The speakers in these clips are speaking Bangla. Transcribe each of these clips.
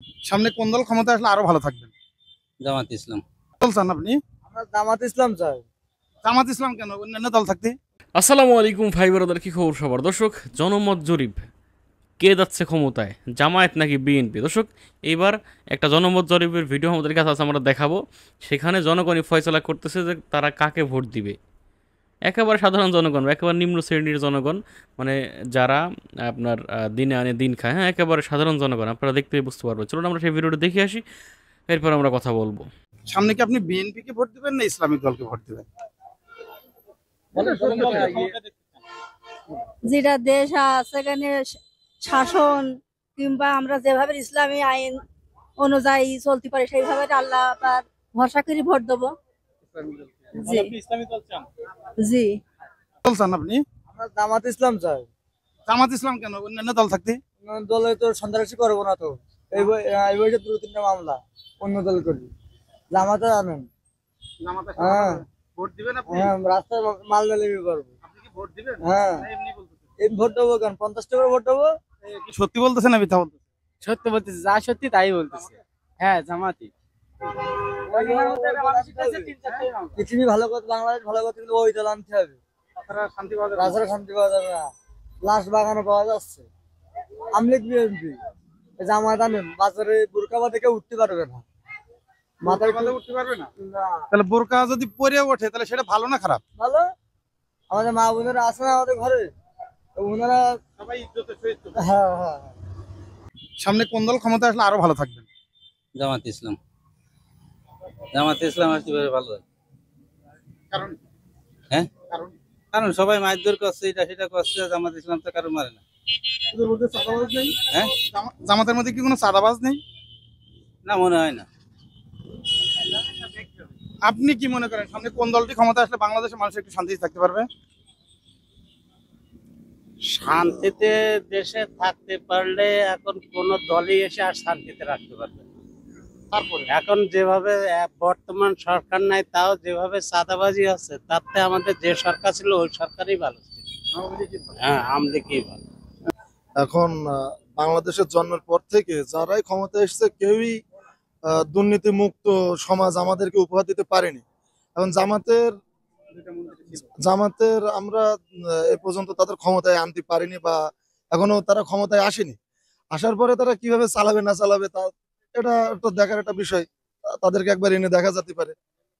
সামনে কোন দল ক্ষমতা আসলে আরো ভালো থাকবেন? জামাত ইসলাম। দল চান আপনি? আমরা জামাত ইসলাম চাই। জামাত ইসলাম কেন, অন্যান্য দল থাকতে? আসসালামু আলাইকুম ভাই ব্রাদার, কি খবর সবার? দর্শক, জনমত জরিপ, কে যাচ্ছে ক্ষমতায়, জামায়াত নাকি বিএনপি? দর্শক, এইবার একটা জনমত জরিপের ভিডিও আমাদের কাছে আছে, আমরা দেখাবো। সেখানে জনগণই ফয়সলা করতেছে যে তারা কাকে ভোট দিবে। একেবারে সাধারণ জনগণ, একেবারে নিম্ন শ্রেণীর জনগণ, মানে যারা আপনার দিনে আনে দিন খায়, হ্যাঁ, একেবারে সাধারণ জনগণ। আপনারা দেখতে বুঝতে পারবেন। চলুন আমরা সেই ভিডিওটা দেখে আসি, এরপর আমরা কথা বলবো। সামনে কি আপনি বিএনপি কে ভোট দিবেন না ইসলামিক দলকে ভোট দিবেন? যেটা দেশ সেখানে শাসন কিংবা আমরা যেভাবে ইসলামী আইন অনুযায়ী চলতে পারি সেইভাবে আল্লাহ তার ভরসা করে ভোট দেবো। জি জি। দল চান আপনি? আমরা জামাত ইসলাম চাই। জামাত ইসলাম কেন, অন্যান্য দল থাকতে? অন্য দলে তো সন্ত্রাসী করবো না তো। এই বয়সে 2-3টা মামলা অন্য দল করি। জামাতে আনেন। জামাতে হ্যাঁ ভোট দিবেন আপনি? হ্যাঁ, রাস্তায় মাল লেগে করবো। আপনি কি ভোট দিবেন? হ্যাঁ, না এমনি বলতেছেন? এই ভোট দেবো কেন? 50 টাকা ভোট দেবো। কি সত্যি বলতেছেন না মিথ্যা বলতেছেন? সত্য বলতেছে, যা সত্যি তাই বলতেছে। হ্যাঁ, জামাতি। পৃথিবী ভালো করতে, বাংলাদেশ ভালো করতে গেলে ওই দল আনতে হবে। আপনারা শান্তি পাওয়া যাবে? রাস্তায় শান্তি পাওয়া যাবে না, লাশ বাগানো পাওয়া যাচ্ছে। আমলিগ বিএনপি জামাত আনেন, বাজারে বুরকাবা থেকে উঠতে পারবে না, মাথায় মাথায় উঠতে পারবে না। না। তাহলে বোরকা যদি পরে ওঠে তাহলে সেটা ভালো না খারাপ? ভালো, আমাদের মা বোনেরা আছে না আমাদের ঘরে, তো ওনারা সবাই ইজ্জতের সহিত। হ্যাঁ হ্যাঁ। সামনে কোন দল ক্ষমতা আসলে আরো ভালো থাকবেন? জামাত ইসলাম। জামাত ইসলাম আসতে পারে ভালো হয়। কারণ? হ্যাঁ, কারণ কারণ সবাই মারধর করছে, এটা সেটা করছে, জামাত ইসলাম তো কারো মারে না। এদের মধ্যে চাঁদাবাজ নেই? হ্যাঁ, জামাতের মধ্যে কি কোনো চাঁদাবাজ নেই? না, মনে হয় না। আপনি কি মনে করেন সামনে কোন দলটি ক্ষমতা আসলে বাংলাদেশের মানুষ একটু শান্তিতে থাকতে পারবে? শান্তিতে দেশে থাকতে পারলে এখন কোন দলই এসে আর শান্তিতে রাখতে পারবে না। তারপরে এখন যেভাবে বর্তমান সরকার নাই, তাও যেভাবে চাঁদাবাজি হচ্ছে, তাতে আমাদের যে সরকার ছিল ওই সরকারই ভালো ছিল। হ্যাঁ, আমলিগই ভালো। এখন বাংলাদেশের জন্মের পর থেকে যারাই ক্ষমতা এসেছে কেউই দুর্নীতি মুক্ত সমাজ আমাদেরকে উপহার দিতে পারেনি। এখন জামাতের আমরা এ পর্যন্ত তাদের ক্ষমতায় আনতে পারিনি, বা এখনো তারা ক্ষমতায় আসেনি। আসার পরে তারা কিভাবে চালাবে না চালাবে তা এটা তো দেখার একটা বিষয়। তাদেরকে একবার এনে দেখা যেতে পারে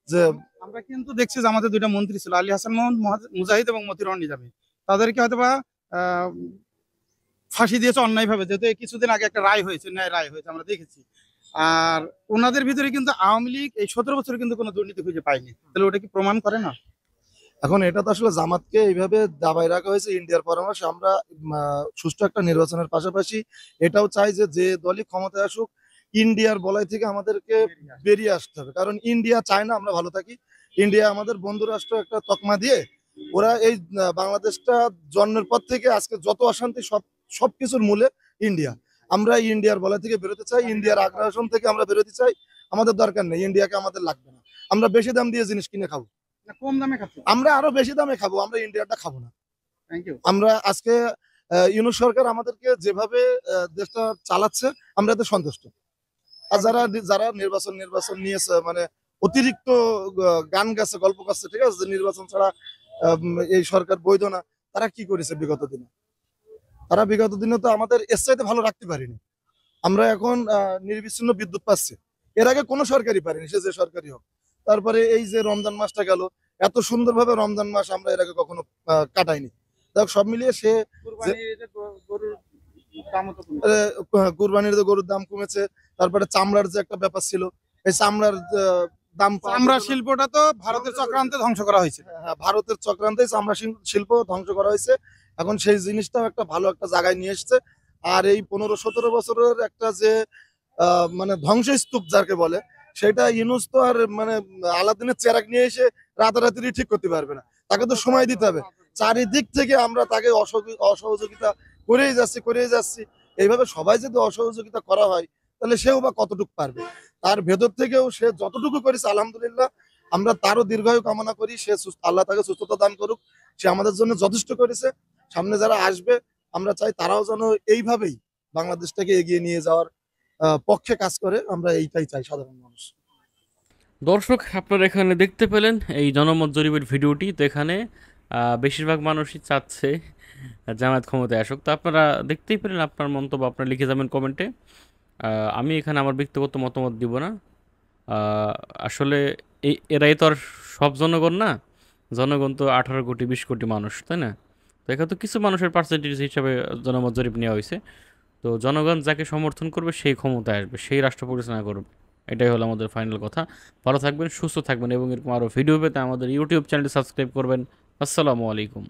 যে আমরা কিন্তু দেখছি যে আমাদের দুইটা মন্ত্রী ছিল, আলী হাসান মোহাম্মদ মুজাহিদ এবং মতিউর রহমান নিজামী, তাদেরকে হয়তোবা ফাঁসি দিয়েছে অন্যায়ভাবে, যেহেতু এই কিছুদিন আগে একটা রায় হয়েছে, ন্যায় রায় হয়েছে, আমরা দেখেছি। আর ওনাদের ভিতরে কিন্তু আওয়ামী লীগ এই 17 বছরে কিন্তু কোনো দুর্নীতি খুঁজে পায়নি। তাহলে ওটা কি প্রমাণ করে না? এখন এটা তো আসলে জামাতকে এইভাবে দাবায় রাখা হয়েছে ইন্ডিয়ার পরামর্শ। আমরা সুষ্ঠু একটা নির্বাচনের পাশাপাশি এটাও চাই যে যে দলই ক্ষমতায় আসুক ইন্ডিয়ার বলয় থেকে আমাদেরকে বেরিয়ে আসতে হবে। কারণ ইন্ডিয়া চায় না আমরা ভালো থাকি। ইন্ডিয়া আমাদের বন্ধু রাষ্ট্র একটা তকমা দিয়ে ওরা এই বাংলাদেশটা জন্মের পর থেকে আজকে যত অশান্তি সবকিছুর মূলে ইন্ডিয়া। আমরা ইন্ডিয়ার বলয় থেকে বেরোতে চাই, ইন্ডিয়ার আগ্রাসন থেকে আমরা বেরোতে চাই। আমাদের দরকার নেই, ইন্ডিয়াকে আমাদের লাগবে না। আমরা বেশি দাম দিয়ে জিনিস কিনে খাবো, না কম দামে খাচ্ছে? আমরা আরো বেশি দামে খাবো, আমরা ইন্ডিয়াটা খাবো না। Thank you. আমরা আজকে ইউনূস সরকার আমাদেরকে যেভাবে দেশটা চালাচ্ছে আমরা এতে সন্তুষ্ট। আর যারা যারা নির্বাচন নিয়েছে, মানে অতিরিক্ত গান গাছে, গল্প করছে, ঠিক আছে, যে নির্বাচন ছাড়া এই সরকার বৈধ না, তারা কি করেছে বিগত দিনে? তারা বিগত দিনে তো আমাদের এর চাইতে ভালো রাখতে পারিনি। আমরা এখন নির্বিচ্ছিন্ন বিদ্যুৎ পাচ্ছি, এর আগে কোনো সরকারই পারেনি, সে যে সরকারই হোক। তারপরে এই যে রমজান মাসটা গেল, এত সুন্দরভাবে রমজান মাস আমরা এর আগে কখনো কাটাইনি। দেখ, সব মিলিয়ে সে কুরবানির যে গরুর দাম কমেছে, তারপরে চামড়ার যে একটা ব্যাপার ছিল, এই চামড়ার দাম, চামড়া শিল্পটা তো ভারতের চক্রান্তে ধ্বংস করা হয়েছে। হ্যাঁ, ভারতের চক্রান্তে চামড়া শিল্প ধ্বংস করা হয়েছে। এখন সেই জিনিসটাও একটা ভালো একটা জায়গায় নিয়ে এসছে। আর এই 15-17 বছরের একটা যে মানে ধ্বংসস্তূপ যাকে বলে, সেটা ইউনূস তো আর মানে আলাদিনের চেরাগ নিয়ে এসে রাতারাতি ঠিক করতে পারবে না। তাকে তো সময় দিতে হবে। চারিদিক থেকে আমরা তাকে অসহযোগিতা করেই যাচ্ছি। এইভাবে সবাই যদি অসহযোগিতা করা হয় তাহলে সেও বা কতটুকু পারবে? তার ভেতর থেকেও সে যতটুকু করেছে আলহামদুলিল্লাহ, আমরা তারও দীর্ঘায়ু কামনা করি। সে আল্লাহ তাকে সুস্থতা দান করুক। সে আমাদের জন্য যথেষ্ট করেছে। সামনে যারা আসবে আমরা চাই তারাও যেন এইভাবেই বাংলাদেশটাকে এগিয়ে নিয়ে যাওয়ার পক্ষে কাজ করে, আমরা এইটাই চাই সাধারণ মানুষ। দর্শক আপনারা এখানে দেখতে পেলেন এই জনমত জরিপের ভিডিওটি। তো এখানে বেশিরভাগ মানুষই চাচ্ছে জামায়াত ক্ষমতায় আসুক। তো আপনারা দেখতেই পেলেন, আপনার মন্তব্য আপনারা লিখে যাবেন কমেন্টে। আমি এখানে আমার ব্যক্তিগত মতামত দিব না। আসলে এরাই তো আর সব জনগণ না, জনগণ তো 18 কোটি 20 কোটি মানুষ, তাই না? তো এখানে তো কিছু মানুষের পার্সেন্টেজ হিসাবে জনমত জরিপ নেওয়া হয়েছে। তো জনগণ যাকে সমর্থন করবে সেই ক্ষমতায় আসবে, সেই রাষ্ট্র পরিচালনা করবে। এটাই হলো আমাদের ফাইনাল কথা। ভালো থাকবেন, সুস্থ থাকবেন এবং এরকম আরও ভিডিও পেতে আমাদের ইউটিউব চ্যানেলটি সাবস্ক্রাইব করবেন। আসসালামু আলাইকুম।